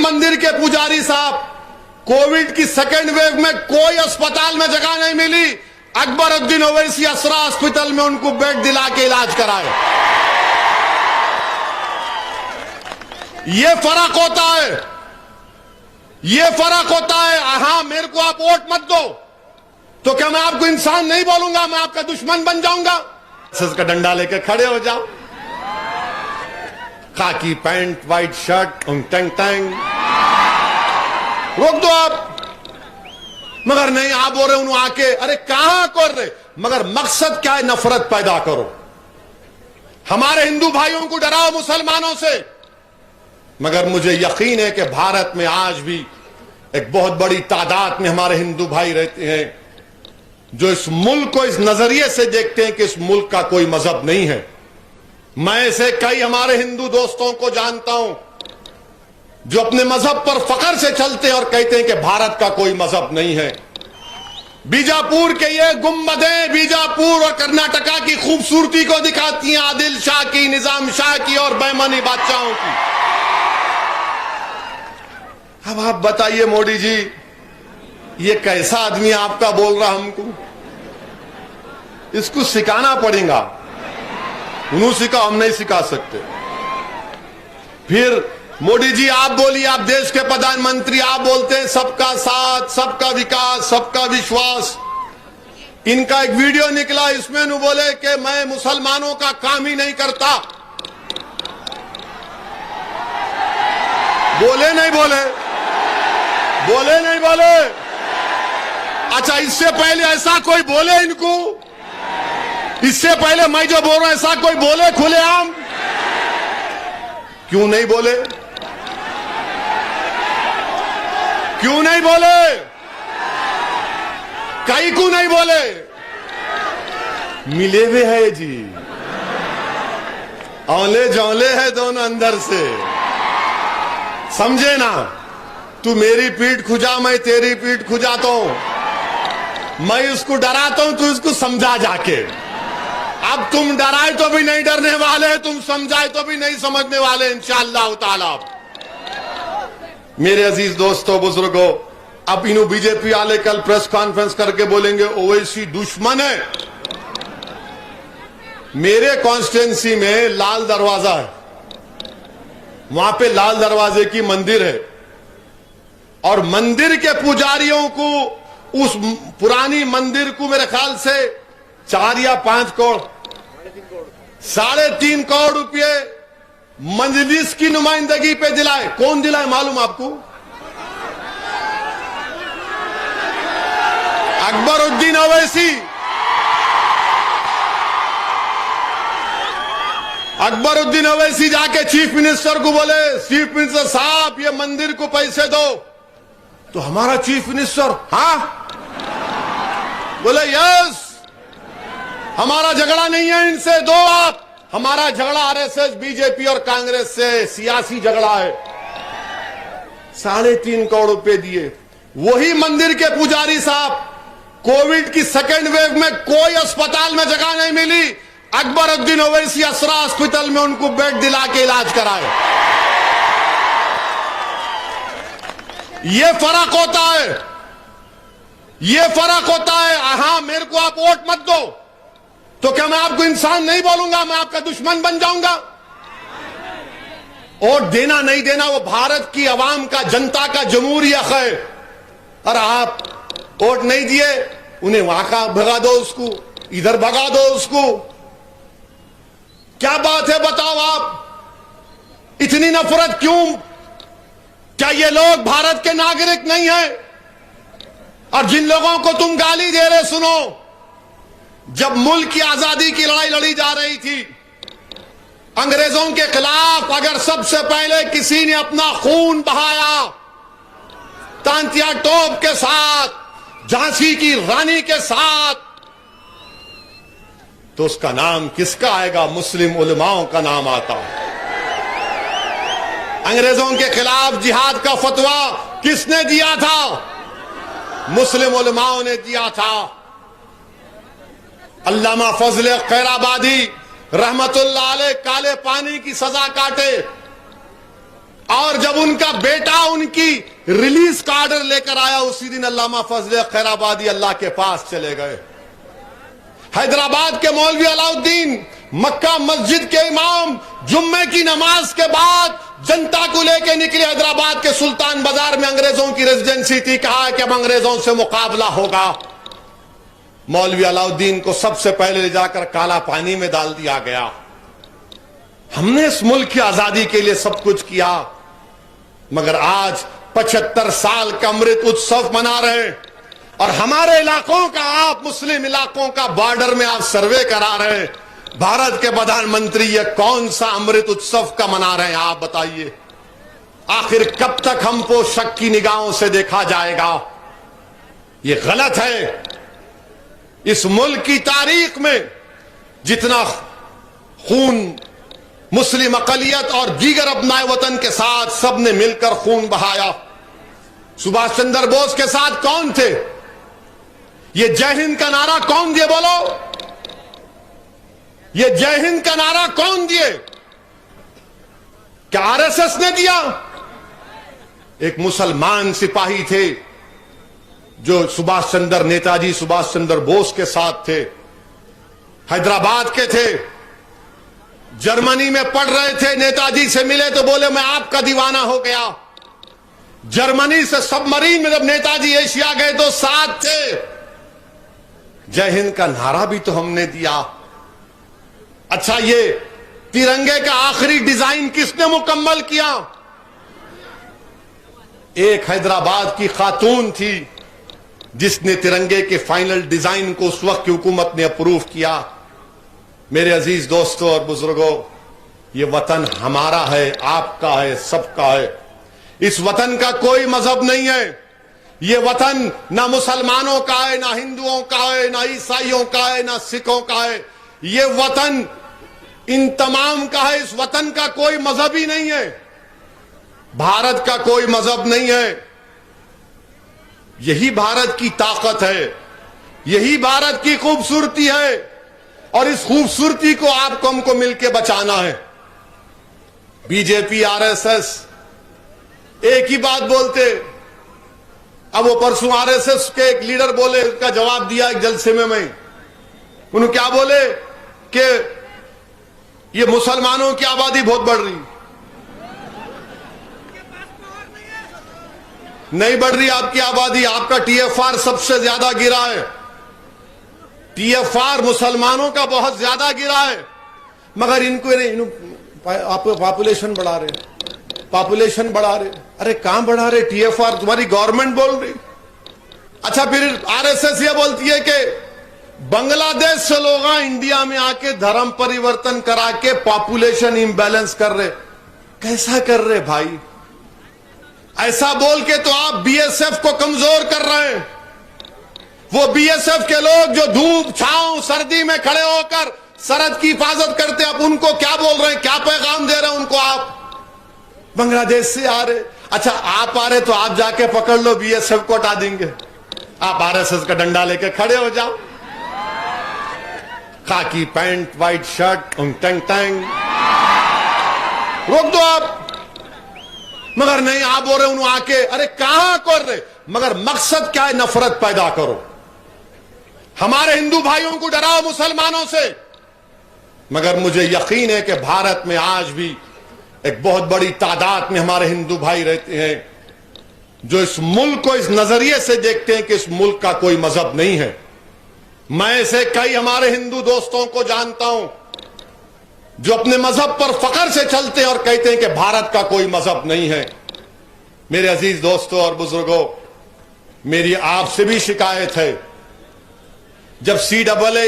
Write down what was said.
मंदिर के पुजारी साहब, कोविड की सेकेंड वेव में कोई अस्पताल में जगह नहीं मिली, अकबरुद्दीन ओवैसी असरा हॉस्पिटल में उनको बेड दिला के इलाज कराए। ये फर्क होता है, ये फर्क होता है। हां, मेरे को आप वोट मत दो तो क्या मैं आपको इंसान नहीं बोलूंगा, मैं आपका दुश्मन बन जाऊंगा? का डंडा लेकर खड़े हो जाओ, खाकी पैंट, व्हाइट शर्ट, टंग टंग, रोक दो आप। मगर नहीं, आप बोल रहे उन्होंने आके, अरे कहां कर रहे, मगर मकसद क्या है? नफरत पैदा करो, हमारे हिंदू भाइयों को डराओ मुसलमानों से। मगर मुझे यकीन है कि भारत में आज भी एक बहुत बड़ी तादाद में हमारे हिंदू भाई रहते हैं जो इस मुल्क को इस नजरिए से देखते हैं कि इस मुल्क का कोई मजहब नहीं है। मैं ऐसे कई हमारे हिंदू दोस्तों को जानता हूं जो अपने मजहब पर फख्र से चलते हैं और कहते हैं कि भारत का कोई मजहब नहीं है। बीजापुर के ये गुम्बदें बीजापुर और कर्नाटका की खूबसूरती को दिखाती हैं, आदिल शाह की, निजाम शाह की और बैमनी बादशाहों की। अब आप बताइए मोदी जी, ये कैसा आदमी आपका बोल रहा हमको? इसको सिखाना पड़ेगा, उन्होंने सिखा, हम नहीं सिखा सकते। फिर मोदी जी आप बोलिए, आप देश के प्रधानमंत्री, आप बोलते हैं सबका साथ, सबका विकास, सबका विश्वास। इनका एक वीडियो निकला, इसमें उन्होंने बोले कि मैं मुसलमानों का काम ही नहीं करता। बोले नहीं बोले, बोले नहीं बोले? अच्छा, इससे पहले ऐसा कोई बोले इनको? इससे पहले मैं जो बोल रहा हूं ऐसा कोई बोले खुलेआम? क्यों नहीं बोले? क्यों नहीं बोले? कई को नहीं बोले? मिले हुए है जी, औले जौले है दोनों अंदर से, समझे ना? तू मेरी पीठ खुजा, मैं तेरी पीठ खुजाता हूं, मैं उसको डराता हूं, तू इसको समझा जाके। अब तुम डराए तो भी नहीं डरने वाले, तुम समझाए तो भी नहीं समझने वाले इंशाअल्लाह ताला। मेरे अजीज दोस्तों, बुजुर्गों, अब इन्हों बीजेपी वाले कल प्रेस कॉन्फ्रेंस करके बोलेंगे ओवैसी दुश्मन है। मेरे कॉन्स्टिट्यूंसी में लाल दरवाजा है, वहां पे लाल दरवाजे की मंदिर है और मंदिर के पुजारियों को, उस पुरानी मंदिर को मेरे ख्याल से 4 या 5 करोड़, 3.5 करोड़ रुपए मजलिस की नुमाइंदगी पे दिलाए। कौन दिलाए मालूम आपको? अकबरुद्दीन ओवैसी। अकबरुद्दीन ओवैसी जाके चीफ मिनिस्टर को बोले, चीफ मिनिस्टर साहब ये मंदिर को पैसे दो। तो हमारा चीफ मिनिस्टर, हाँ, बोले यस, हमारा झगड़ा नहीं है इनसे, दो आप। हमारा झगड़ा आरएसएस, बीजेपी और कांग्रेस से सियासी झगड़ा है। 3.5 करोड़ रुपए दिए। वही मंदिर के पुजारी साहब, कोविड की सेकेंड वेव में कोई अस्पताल में जगह नहीं मिली, अकबरुद्दीन ओवैसी असरा हॉस्पिटल में उनको बेड दिला के इलाज कराए। ये फर्क होता है, ये फर्क होता है। हां, मेरे को आप वोट मत दो तो क्या मैं आपको इंसान नहीं बोलूंगा, मैं आपका दुश्मन बन जाऊंगा? वोट देना नहीं देना वो भारत की आवाम का, जनता का जमहूरी हक है। और आप वोट नहीं दिए, उन्हें वहां का भगा दो, उसको इधर भगा दो उसको। क्या बात है बताओ आप, इतनी नफरत क्यों? क्या ये लोग भारत के नागरिक नहीं हैं? और जिन लोगों को तुम गाली दे रहे, सुनो, जब मुल्क की आजादी की लड़ाई लड़ी जा रही थी अंग्रेजों के खिलाफ, अगर सबसे पहले किसी ने अपना खून बहाया तांतिया टोप के साथ, झांसी की रानी के साथ, तो उसका नाम किसका आएगा? मुस्लिम उलमाओं का नाम आता है। अंग्रेजों के खिलाफ जिहाद का फतवा किसने दिया था? मुस्लिम उलमाओं ने दिया था। अल्लामा फजल खैराबादी रहमतुल्लाह अलैह काले पानी की सजा काटे और जब उनका बेटा उनकी रिलीज का ऑर्डर लेकर आया, उसी दिन अल्लामा फजल खैराबादी अल्लाह के पास चले गए। हैदराबाद के मौलवी अलाउद्दीन, मक्का मस्जिद के इमाम, जुम्मे की नमाज के बाद जनता को लेकर निकले हैदराबाद के सुल्तान बाजार में। अंग्रेजों की रेजिडेंसी थी, कहा कि अब अंग्रेजों से मुकाबला होगा। मौलवी अलाउद्दीन को सबसे पहले ले जाकर काला पानी में डाल दिया गया। हमने इस मुल्क की आजादी के लिए सब कुछ किया, मगर आज 75 साल का अमृत उत्सव मना रहे हैं और हमारे इलाकों का, आप मुस्लिम इलाकों का बॉर्डर में आप सर्वे करा रहे हैं। भारत के प्रधानमंत्री ये कौन सा अमृत उत्सव का मना रहे हैं, आप बताइए। आखिर कब तक हमको शक की निगाहों से देखा जाएगा? ये गलत है। इस मुल्क की तारीख में जितना खून मुस्लिम अकलियत और दीगर अपनाए वतन के साथ सबने मिलकर खून बहाया, सुभाष चंद्र बोस के साथ कौन थे? ये जय हिंद का नारा कौन दिए? बोलो, ये जय हिंद का नारा कौन दिए? क्या आरएसएस ने दिया? एक मुसलमान सिपाही थे जो सुभाष चंद्र, नेताजी सुभाष चंद्र बोस के साथ थे, हैदराबाद के थे, जर्मनी में पढ़ रहे थे। नेताजी से मिले तो बोले मैं आपका दीवाना हो गया। जर्मनी से सबमरीन में जब नेताजी एशिया गए तो साथ थे। जय हिंद का नारा भी तो हमने दिया। अच्छा, ये तिरंगे का आखिरी डिजाइन किसने मुकम्मल किया? एक हैदराबाद की खातून थी जिसने तिरंगे के फाइनल डिजाइन को उस वक्त की हुकूमत ने अप्रूव किया। मेरे अजीज दोस्तों और बुजुर्गों, ये वतन हमारा है, आपका है, सबका है। इस वतन का कोई मजहब नहीं है। ये वतन ना मुसलमानों का है, ना हिंदुओं का है, ना ईसाइयों का है, ना सिखों का है। ये वतन इन तमाम का है। इस वतन का कोई मजहब ही नहीं है। भारत का कोई मजहब नहीं है। यही भारत की ताकत है, यही भारत की खूबसूरती है और इस खूबसूरती को आपको हमको मिलकर बचाना है। बीजेपी, आरएसएस एक ही बात बोलते। अब वो परसों आरएसएस के एक लीडर बोले, उसका जवाब दिया एक जलसे में। मैं उन्होंने क्या बोले कि ये मुसलमानों की आबादी बहुत बढ़ रही। नहीं बढ़ रही आपकी आबादी, आपका टीएफआर सबसे ज्यादा गिरा है। टीएफआर मुसलमानों का बहुत ज्यादा गिरा है, मगर इनको नहीं, आप पॉपुलेशन बढ़ा रहे, पॉपुलेशन बढ़ा रहे। अरे कहां बढ़ा रहे? टीएफआर तुम्हारी गवर्नमेंट बोल रही। अच्छा, फिर आरएसएस ये बोलती है कि बांग्लादेश से लोग इंडिया में आके धर्म परिवर्तन करा के पॉपुलेशन इंबैलेंस कर रहे। कैसा कर रहे भाई? ऐसा बोल के तो आप बीएसएफ को कमजोर कर रहे हैं। वो बीएसएफ के लोग जो धूप छांव सर्दी में खड़े होकर सरहद की हिफाजत करते, आप उनको क्या बोल रहे हैं, क्या पैगाम दे रहे हैं उनको? आप बांग्लादेश से आ रहे। अच्छा, आप आ रहे तो आप जाके पकड़ लो, बीएसएफ को हटा देंगे। आप आरएसएस का डंडा लेके खड़े हो जाओ, खाकी पैंट, व्हाइट शर्ट, टंग टंग, रोक दो आप। मगर नहीं, आप बोल रहे उन्होंने आके, अरे कहां कर रहे? मगर मकसद क्या है? नफरत पैदा करो। हमारे हिंदू भाइयों को डराओ मुसलमानों से। मगर मुझे यकीन है कि भारत में आज भी एक बहुत बड़ी तादाद में हमारे हिंदू भाई रहते हैं जो इस मुल्क को इस नजरिए से देखते हैं कि इस मुल्क का कोई मजहब नहीं है। मैं ऐसे कई हमारे हिंदू दोस्तों को जानता हूं जो अपने मजहब पर फख्र से चलते हैं और कहते हैं कि भारत का कोई मजहब नहीं है। मेरे अजीज दोस्तों और बुजुर्गों, मेरी आपसे भी शिकायत है, जब CAA